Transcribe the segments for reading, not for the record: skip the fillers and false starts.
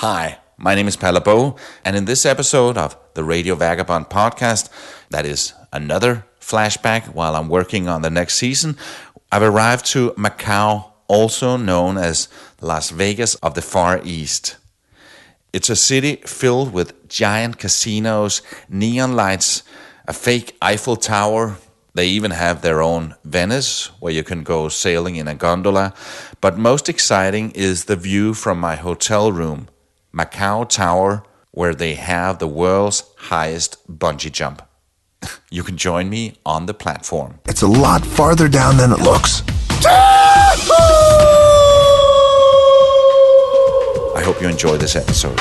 Hi, my name is Palle Bo, and in this episode of the Radio Vagabond podcast, that is another flashback while I'm working on the next season, I've arrived to Macau, also known as Las Vegas of the Far East. It's a city filled with giant casinos, neon lights, a fake Eiffel Tower. They even have their own Venice, where you can go sailing in a gondola. But most exciting is the view from my hotel room, Macau Tower, where they have the world's highest bungee jump. You can join me on the platform. It's a lot farther down than it looks. I hope you enjoy this episode.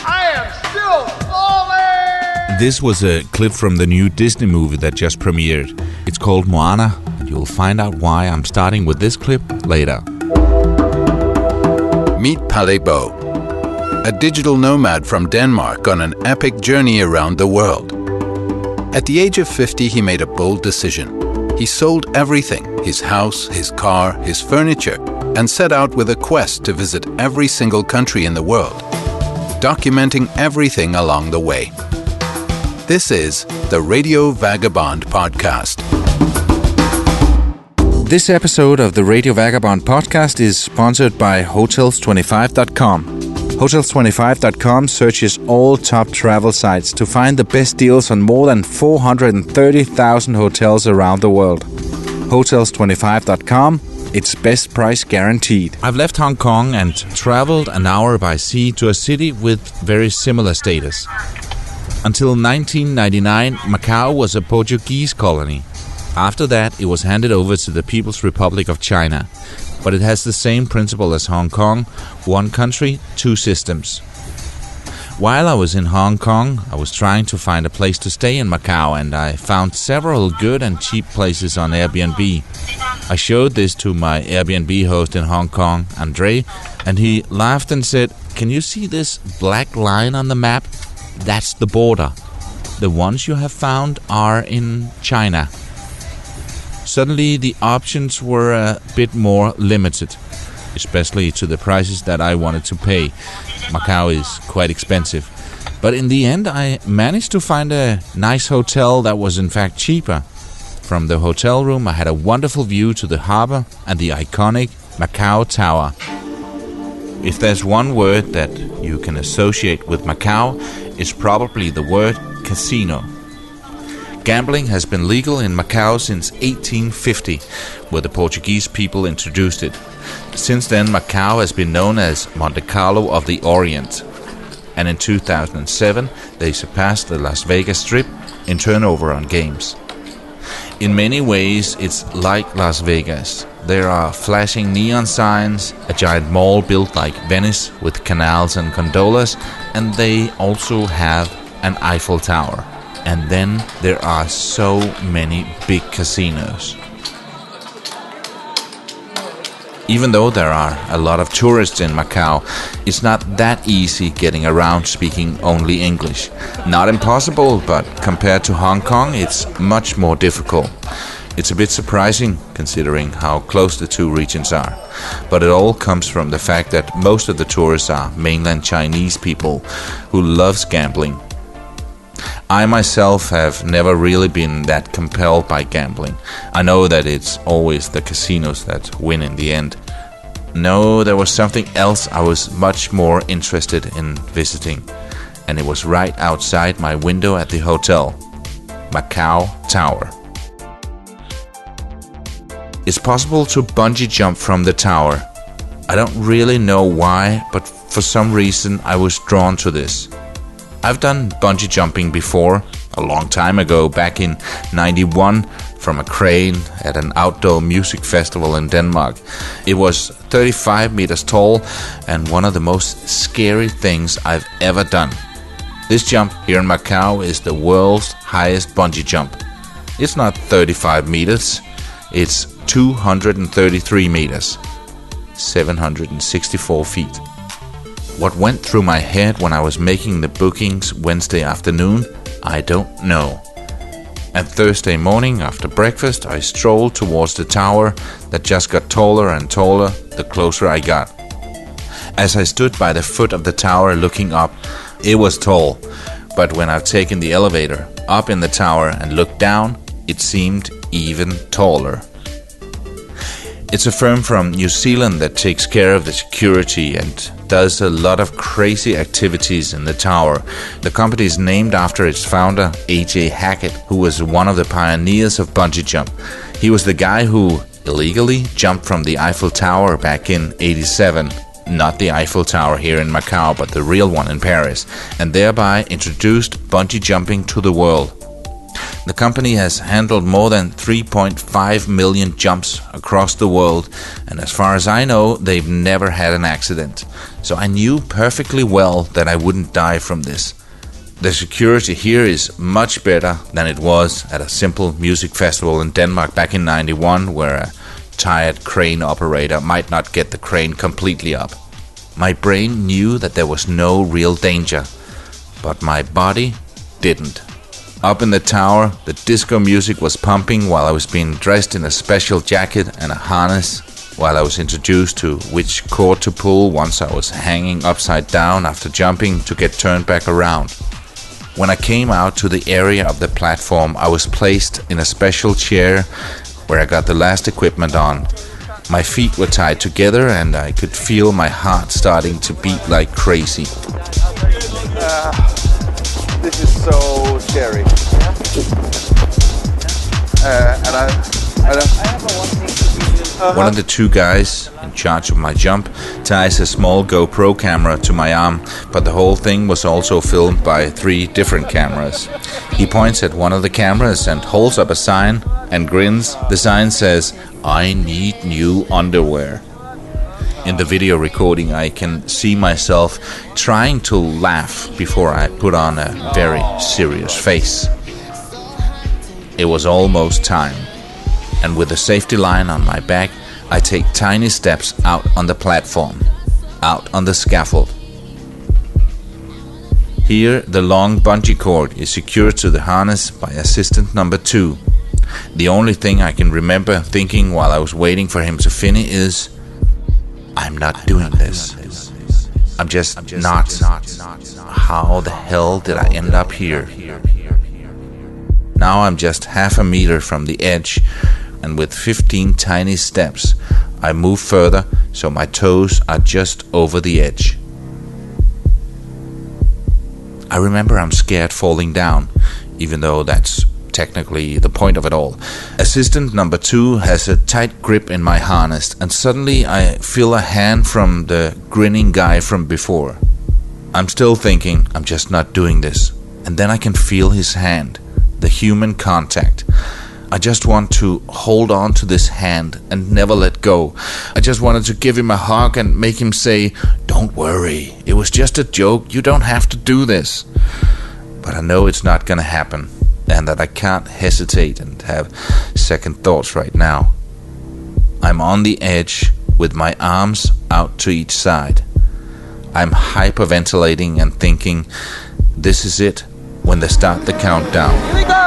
I am still falling! This was a clip from the new Disney movie that just premiered. It's called Moana, and you'll find out why I'm starting with this clip later. Meet Palle Bo, a digital nomad from Denmark on an epic journey around the world. At the age of 50, he made a bold decision. He sold everything, his house, his car, his furniture, and set out with a quest to visit every single country in the world, documenting everything along the way. This is the Radio Vagabond podcast. This episode of the Radio Vagabond podcast is sponsored by Hotels25.com. Hotels25.com searches all top travel sites to find the best deals on more than 430,000 hotels around the world. Hotels25.com, it's best price guaranteed. I've left Hong Kong and traveled an hour by sea to a city with very similar status. Until 1999, Macau was a Portuguese colony. After that, it was handed over to the People's Republic of China. But it has the same principle as Hong Kong, one country, two systems. While I was in Hong Kong, I was trying to find a place to stay in Macau, and I found several good and cheap places on Airbnb. I showed this to my Airbnb host in Hong Kong, Andre, and he laughed and said, "Can you see this black line on the map? That's the border. The ones you have found are in China." Suddenly, the options were a bit more limited, especially to the prices that I wanted to pay. Macau is quite expensive. But in the end, I managed to find a nice hotel that was in fact cheaper. From the hotel room, I had a wonderful view to the harbor and the iconic Macau Tower. If there's one word that you can associate with Macau, it's probably the word casino. Gambling has been legal in Macau since 1850, where the Portuguese people introduced it. Since then, Macau has been known as Monte Carlo of the Orient. And in 2007, they surpassed the Las Vegas Strip in turnover on games. In many ways, it's like Las Vegas. There are flashing neon signs, a giant mall built like Venice with canals and gondolas, and they also have an Eiffel Tower. And then there are so many big casinos. Even though there are a lot of tourists in Macau, it's not that easy getting around speaking only English. Not impossible, but compared to Hong Kong, it's much more difficult. It's a bit surprising considering how close the two regions are. But it all comes from the fact that most of the tourists are mainland Chinese people who loves gambling. I myself have never really been that compelled by gambling. I know that it's always the casinos that win in the end. No, there was something else I was much more interested in visiting, and it was right outside my window at the hotel, Macau Tower. It's possible to bungee jump from the tower. I don't really know why, but for some reason I was drawn to this. I've done bungee jumping before, a long time ago, back in '91, from a crane at an outdoor music festival in Denmark. It was 35 meters tall and one of the most scary things I've ever done. This jump here in Macau is the world's highest bungee jump. It's not 35 meters, it's 233 meters, 764 feet. What went through my head when I was making the bookings Wednesday afternoon, I don't know. And Thursday morning after breakfast, I strolled towards the tower that just got taller and taller the closer I got. As I stood by the foot of the tower looking up, it was tall. But when I've taken the elevator up in the tower and looked down, it seemed even taller. It's a firm from New Zealand that takes care of the security and does a lot of crazy activities in the tower. The company is named after its founder, A.J. Hackett, who was one of the pioneers of bungee jump. He was the guy who illegally jumped from the Eiffel Tower back in '87. Not the Eiffel Tower here in Macau, but the real one in Paris, and thereby introduced bungee jumping to the world. The company has handled more than 3.5 million jumps across the world, and as far as I know, they've never had an accident. So I knew perfectly well that I wouldn't die from this. The security here is much better than it was at a simple music festival in Denmark back in '91, where a tired crane operator might not get the crane completely up. My brain knew that there was no real danger, but my body didn't. Up in the tower, the disco music was pumping while I was being dressed in a special jacket and a harness, while I was introduced to which cord to pull once I was hanging upside down after jumping to get turned back around. When I came out to the area of the platform, I was placed in a special chair where I got the last equipment on. My feet were tied together and I could feel my heart starting to beat like crazy. This is so scary. One of the two guys in charge of my jump ties a small GoPro camera to my arm, but the whole thing was also filmed by 3 different cameras. He points at one of the cameras and holds up a sign and grins. The sign says, "I need new underwear." In the video recording, I can see myself trying to laugh before I put on a very serious face. It was almost time, and with a safety line on my back, I take tiny steps out on the platform, out on the scaffold. Here, the long bungee cord is secured to the harness by assistant number 2. The only thing I can remember thinking while I was waiting for him to finish is, I'm not doing this. I'm just not. How the hell did I end up here? Now I'm just half a meter from the edge, and with 15 tiny steps, I move further so my toes are just over the edge. I remember I'm scared falling down, even though that's technically the point of it all. Assistant number 2 has a tight grip in my harness, and suddenly I feel a hand from the grinning guy from before. I'm still thinking, I'm just not doing this. And then I can feel his hand, the human contact. I just want to hold on to this hand and never let go. I just wanted to give him a hug and make him say, "Don't worry, it was just a joke, you don't have to do this." But I know it's not gonna happen, and that I can't hesitate and have second thoughts right now. I'm on the edge with my arms out to each side. I'm hyperventilating and thinking, this is it, when they start the countdown. Here we go!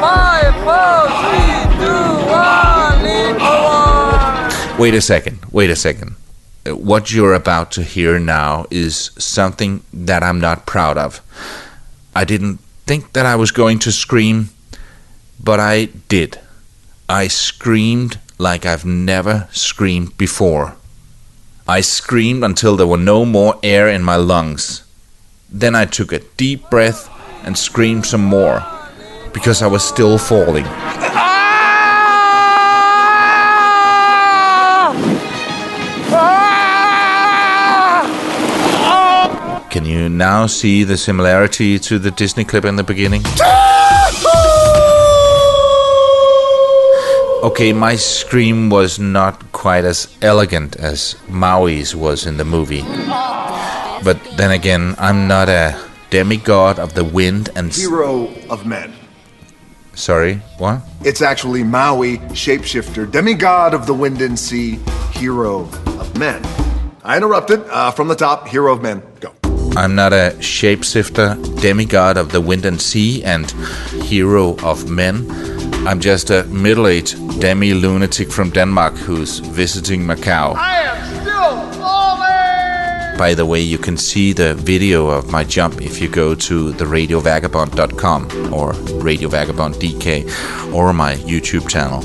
5, 4, 3, 2, 1, lean forward! Wait a second. What you're about to hear now is something that I'm not proud of. I didn't think that I was going to scream, but I did. I screamed like I've never screamed before. I screamed until there were no more air in my lungs. Then I took a deep breath and screamed some more, because I was still falling. Can you now see the similarity to the Disney clip in the beginning? Okay, my scream was not quite as elegant as Maui's was in the movie. But then again, I'm not a demigod of the wind and... Hero of men. Sorry, what? It's actually Maui, shapeshifter, demigod of the wind and sea, hero of men. I interrupted. From the top, hero of men. Go. I'm not a shapeshifter, demigod of the wind and sea, and hero of men. I'm just a middle-aged demi-lunatic from Denmark who's visiting Macau. I am still falling! By the way, you can see the video of my jump if you go to theradiovagabond.com or Radio Vagabond DK or my YouTube channel.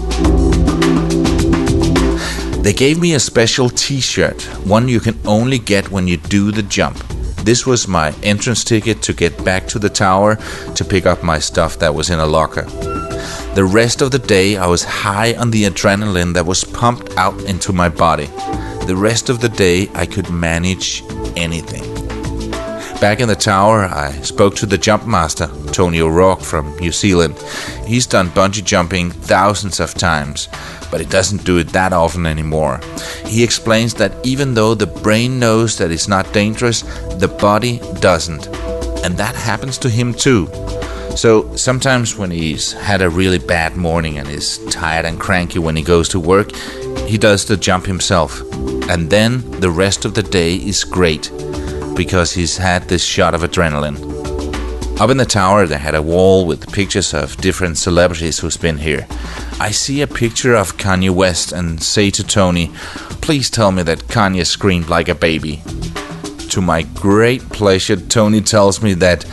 They gave me a special T-shirt, one you can only get when you do the jump. This was my entrance ticket to get back to the tower to pick up my stuff that was in a locker. The rest of the day I was high on the adrenaline that was pumped out into my body. The rest of the day I could manage anything. Back in the tower, I spoke to the jump master, Tony O'Rourke from New Zealand. He's done bungee jumping thousands of times, but he doesn't do it that often anymore. He explains that even though the brain knows that it's not dangerous, the body doesn't. And that happens to him too. So sometimes when he's had a really bad morning and is tired and cranky when he goes to work, he does the jump himself. And then the rest of the day is great, because he's had this shot of adrenaline. Up in the tower, they had a wall with pictures of different celebrities who's been here. I see a picture of Kanye West and say to Tony, please tell me that Kanye screamed like a baby. To my great pleasure, Tony tells me that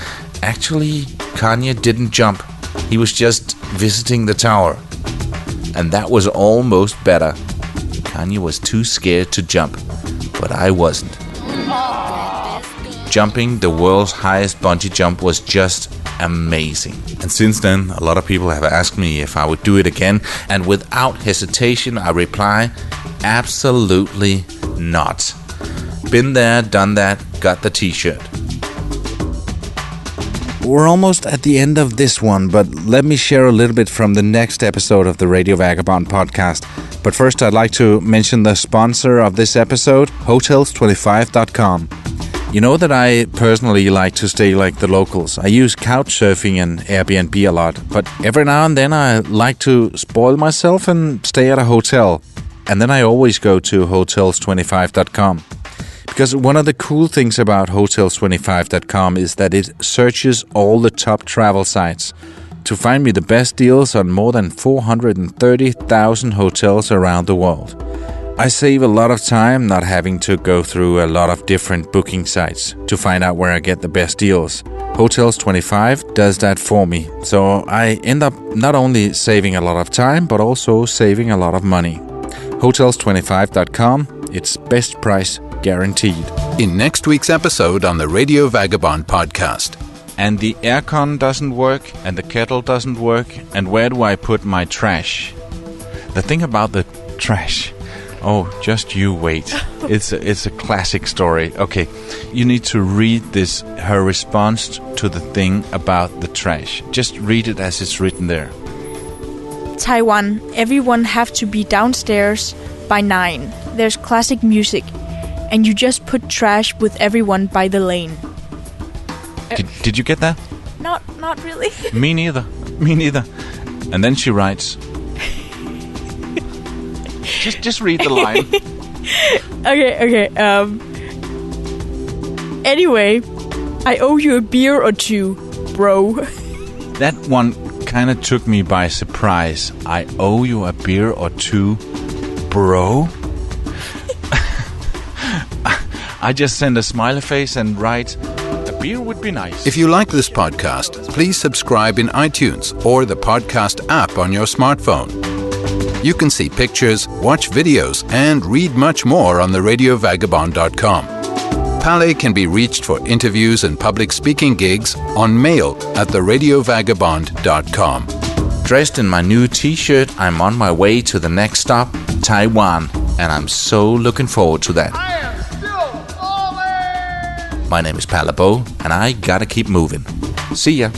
actually Kanye didn't jump. He was just visiting the tower. And that was almost better. Kanye was too scared to jump, but I wasn't. Jumping the world's highest bungee jump was just amazing. And since then, a lot of people have asked me if I would do it again, and without hesitation, I reply, absolutely not. Been there, done that, got the T-shirt. We're almost at the end of this one, but let me share a little bit from the next episode of the Radio Vagabond podcast. But first, I'd like to mention the sponsor of this episode, Hotels25.com. You know that I personally like to stay like the locals. I use couchsurfing and Airbnb a lot, but every now and then I like to spoil myself and stay at a hotel. And then I always go to Hotels25.com. Because one of the cool things about Hotels25.com is that it searches all the top travel sites to find me the best deals on more than 430,000 hotels around the world. I save a lot of time not having to go through a lot of different booking sites to find out where I get the best deals. Hotels25 does that for me, so I end up not only saving a lot of time, but also saving a lot of money. Hotels25.com, it's best price guaranteed. In next week's episode on the Radio Vagabond podcast. And the aircon doesn't work, and the kettle doesn't work, and where do I put my trash? The thing about the trash... Oh, just you wait. It's a classic story. Okay, you need to read this, her response to the thing about the trash. Just read it as it's written there. Taiwan, everyone have to be downstairs by 9. There's classic music, and you just put trash with everyone by the lane. Did you get that? Not really. Me neither. And then she writes... Just read the line. Okay. Anyway, I owe you a beer or two, bro. That one kind of took me by surprise. I owe you a beer or two, bro. I just send a smiley face and write, a beer would be nice. If you like this podcast, please subscribe in iTunes or the podcast app on your smartphone. You can see pictures, watch videos, and read much more on theradiovagabond.com. Pale can be reached for interviews and public speaking gigs on mail at theradiovagabond.com. Dressed in my new T-shirt, I'm on my way to the next stop, Taiwan, and I'm so looking forward to that. I am still falling! My name is Palabo, and I gotta keep moving. See ya.